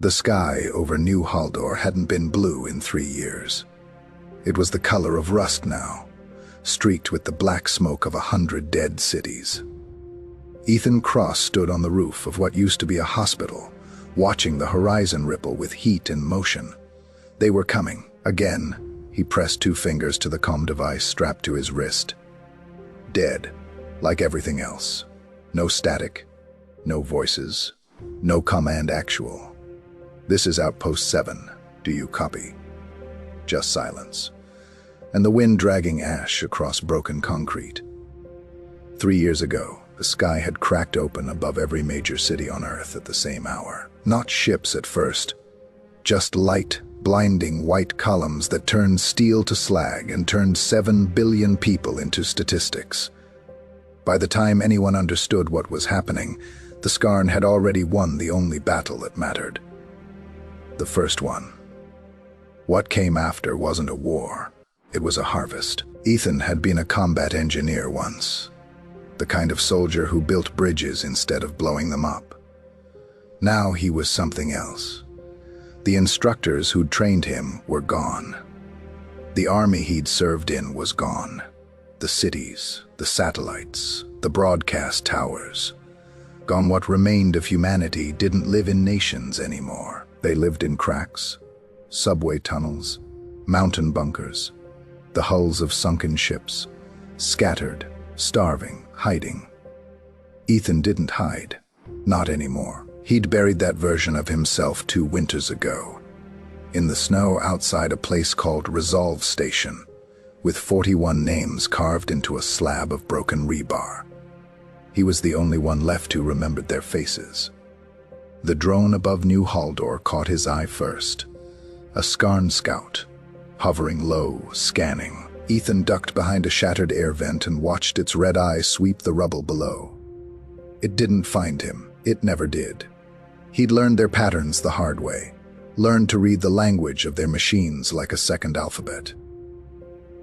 The sky over New Haldor hadn't been blue in 3 years. It was the color of rust now, streaked with the black smoke of 100 dead cities. Ethan Cross stood on the roof of what used to be a hospital, watching the horizon ripple with heat and motion. They were coming. Again, he pressed 2 fingers to the comm device strapped to his wrist. Dead, like everything else. No static, no voices, no command actual. This is Outpost 7. Do you copy? Just silence, and the wind dragging ash across broken concrete. 3 years ago, the sky had cracked open above every major city on Earth at the same hour. Not ships at first, just light, blinding white columns that turned steel to slag and turned 7 billion people into statistics. By the time anyone understood what was happening, the Skarn had already won the only battle that mattered. The first one. What came after wasn't a war, it was a harvest. Ethan had been a combat engineer once, the kind of soldier who built bridges instead of blowing them up. Now he was something else. The instructors who'd trained him were gone. The army he'd served in was gone. The cities, the satellites, the broadcast towers. Gone. What remained of humanity didn't live in nations anymore. They lived in cracks, subway tunnels, mountain bunkers, the hulls of sunken ships, scattered, starving, hiding. Ethan didn't hide. Not anymore. He'd buried that version of himself 2 winters ago, in the snow outside a place called Resolve Station, with 41 names carved into a slab of broken rebar. He was the only one left who remembered their faces. The drone above New Haldor caught his eye first. A Skarn scout, hovering low, scanning. Ethan ducked behind a shattered air vent and watched its red eye sweep the rubble below. It didn't find him. It never did. He'd learned their patterns the hard way, learned to read the language of their machines like a second alphabet.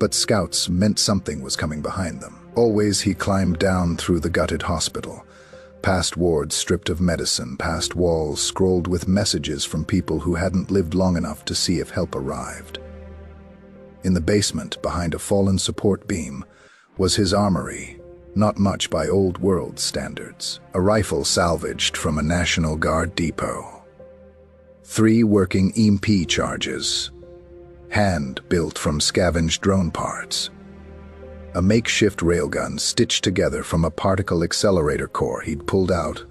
But scouts meant something was coming behind them. Always he climbed down through the gutted hospital, past wards stripped of medicine, past walls scrolled with messages from people who hadn't lived long enough to see if help arrived. In the basement, behind a fallen support beam, was his armory, not much by old world standards. A rifle salvaged from a National Guard depot. 3 working EMP charges, hand-built from scavenged drone parts. A makeshift railgun stitched together from a particle accelerator core he'd pulled out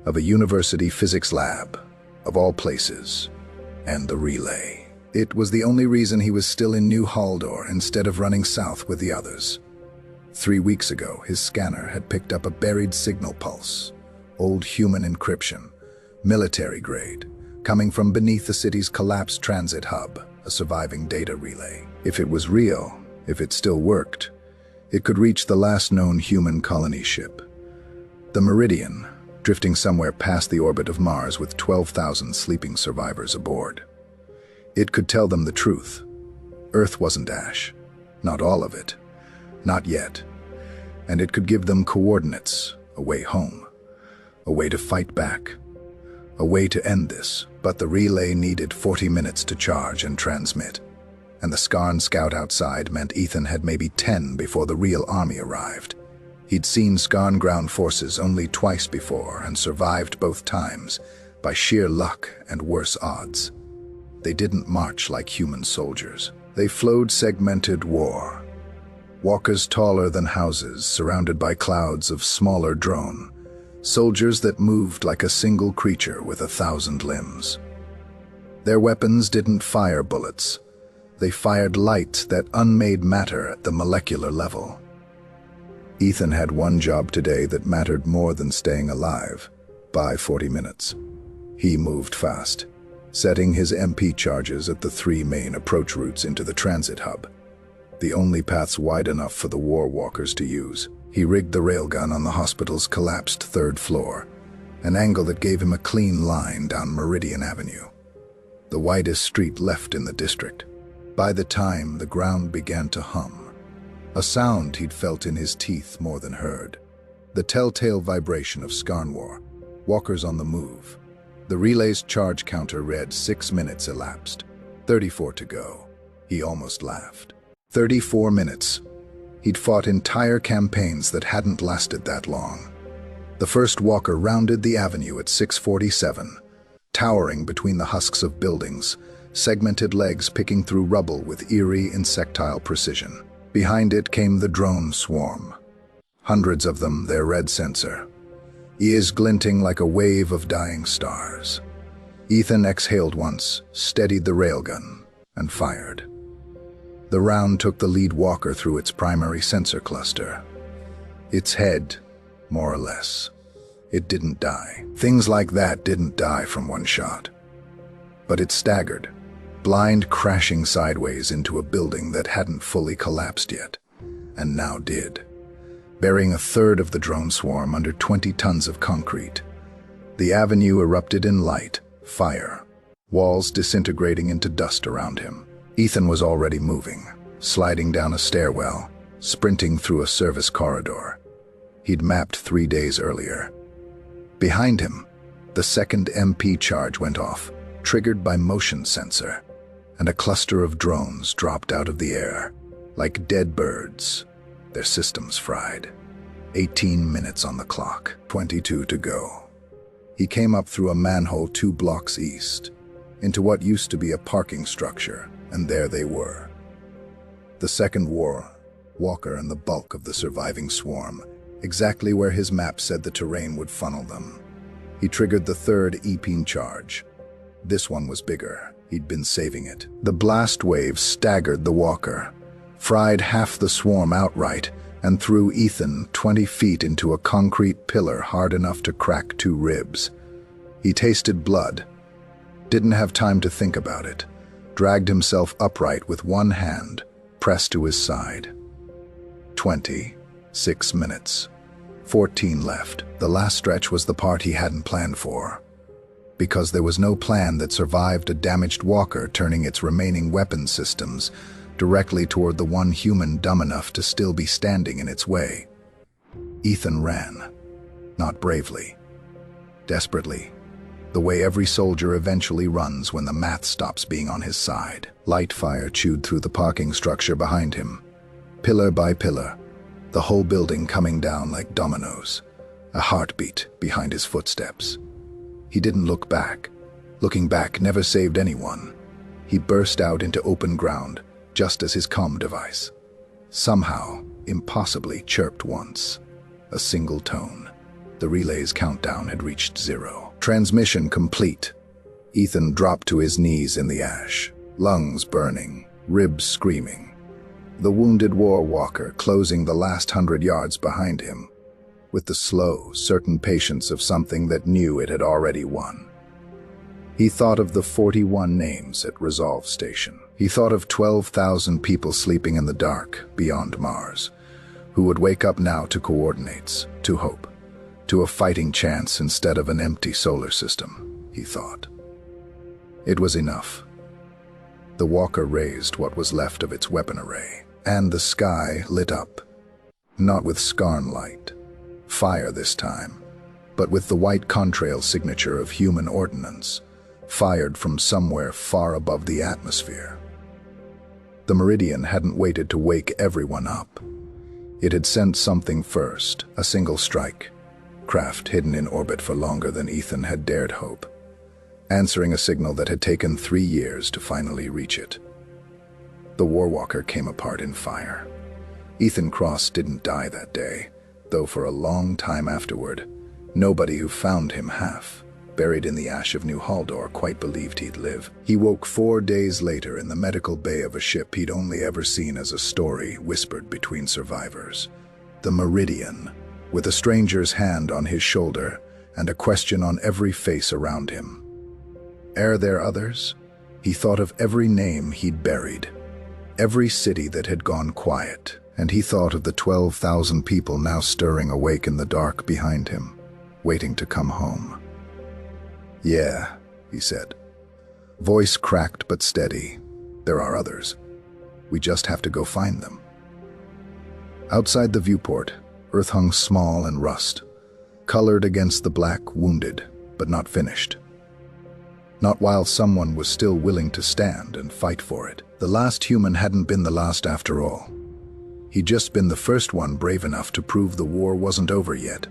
of a university physics lab, of all places, and the relay. It was the only reason he was still in New Haldor instead of running south with the others. 3 weeks ago, his scanner had picked up a buried signal pulse, old human encryption, military grade, coming from beneath the city's collapsed transit hub, a surviving data relay. If it was real, if it still worked, it could reach the last known human colony ship, the Meridian, drifting somewhere past the orbit of Mars with 12,000 sleeping survivors aboard. It could tell them the truth. Earth wasn't ash, not all of it, not yet. And it could give them coordinates, a way home, a way to fight back, a way to end this. But the relay needed 40 minutes to charge and transmit. And the Skarn scout outside meant Ethan had maybe 10 before the real army arrived. He'd seen Skarn ground forces only twice before and survived both times by sheer luck and worse odds. They didn't march like human soldiers. They flowed segmented war. Walkers taller than houses, surrounded by clouds of smaller drone. Soldiers that moved like a single creature with 1,000 limbs. Their weapons didn't fire bullets. They fired light that unmade matter at the molecular level. Ethan had one job today that mattered more than staying alive. Buy 40 minutes. He moved fast, setting his MP charges at the 3 main approach routes into the transit hub, the only paths wide enough for the war walkers to use. He rigged the railgun on the hospital's collapsed 3rd floor, an angle that gave him a clean line down Meridian Avenue, the widest street left in the district. By the time the ground began to hum, a sound he'd felt in his teeth more than heard, the telltale vibration of Skarn war, walkers on the move. The relay's charge counter read 6 minutes elapsed. 34 to go. He almost laughed. 34 minutes. He'd fought entire campaigns that hadn't lasted that long. The first walker rounded the avenue at 6:47, towering between the husks of buildings, segmented legs picking through rubble with eerie insectile precision. Behind it came the drone swarm. Hundreds of them, their red sensor. Ears glinting like a wave of dying stars. Ethan exhaled once, steadied the railgun, and fired. The round took the lead walker through its primary sensor cluster. Its head, more or less. It didn't die. Things like that didn't die from one shot. But it staggered, blind crashing sideways into a building that hadn't fully collapsed yet, and now did, burying a third of the drone swarm under 20 tons of concrete. The avenue erupted in light, fire, walls disintegrating into dust around him. Ethan was already moving, sliding down a stairwell, sprinting through a service corridor. He'd mapped 3 days earlier. Behind him, the second MP charge went off, triggered by motion sensor, and a cluster of drones dropped out of the air, like dead birds, their systems fried. 18 minutes on the clock, 22 to go. He came up through a manhole 2 blocks east, into what used to be a parking structure, and there they were. The second walker and the bulk of the surviving swarm, exactly where his map said the terrain would funnel them. He triggered the third EP charge. This one was bigger. He'd been saving it. The blast wave staggered the walker, fried half the swarm outright, and threw Ethan 20 feet into a concrete pillar hard enough to crack 2 ribs. He tasted blood, didn't have time to think about it, dragged himself upright with one hand pressed to his side. 26 minutes. 14 left. The last stretch was the part he hadn't planned for, because there was no plan that survived a damaged walker turning its remaining weapon systems directly toward the one human dumb enough to still be standing in its way. Ethan ran, not bravely, desperately, the way every soldier eventually runs when the math stops being on his side. Light fire chewed through the parking structure behind him, pillar by pillar, the whole building coming down like dominoes, a heartbeat behind his footsteps. He didn't look back. Looking back never saved anyone. He burst out into open ground, just as his comm device, somehow, impossibly chirped once. A single tone. The relay's countdown had reached 0. Transmission complete. Ethan dropped to his knees in the ash, lungs burning, ribs screaming. The wounded war walker closing the last 100 yards behind him, with the slow, certain patience of something that knew it had already won. He thought of the 41 names at Resolve Station. He thought of 12,000 people sleeping in the dark beyond Mars, who would wake up now to coordinates, to hope, to a fighting chance instead of an empty solar system, he thought. It was enough. The walker raised what was left of its weapon array, and the sky lit up, not with scarn light, fire this time, but with the white contrail signature of human ordnance, fired from somewhere far above the atmosphere. The Meridian hadn't waited to wake everyone up. It had sent something first, a single strike, craft hidden in orbit for longer than Ethan had dared hope, answering a signal that had taken 3 years to finally reach it. The Warwalker came apart in fire. Ethan Cross didn't die that day, though for a long time afterward, nobody who found him buried in the ash of New Haldor, quite believed he'd live. He woke 4 days later in the medical bay of a ship he'd only ever seen as a story whispered between survivors. The Meridian, with a stranger's hand on his shoulder and a question on every face around him. Are there others? He thought of every name he'd buried, every city that had gone quiet, and he thought of the 12,000 people now stirring awake in the dark behind him, waiting to come home. Yeah, he said. Voice cracked but steady. There are others. We just have to go find them. Outside the viewport, Earth hung small and rust, colored against the black, wounded, but not finished. Not while someone was still willing to stand and fight for it. The last human hadn't been the last after all. He'd just been the first one brave enough to prove the war wasn't over yet.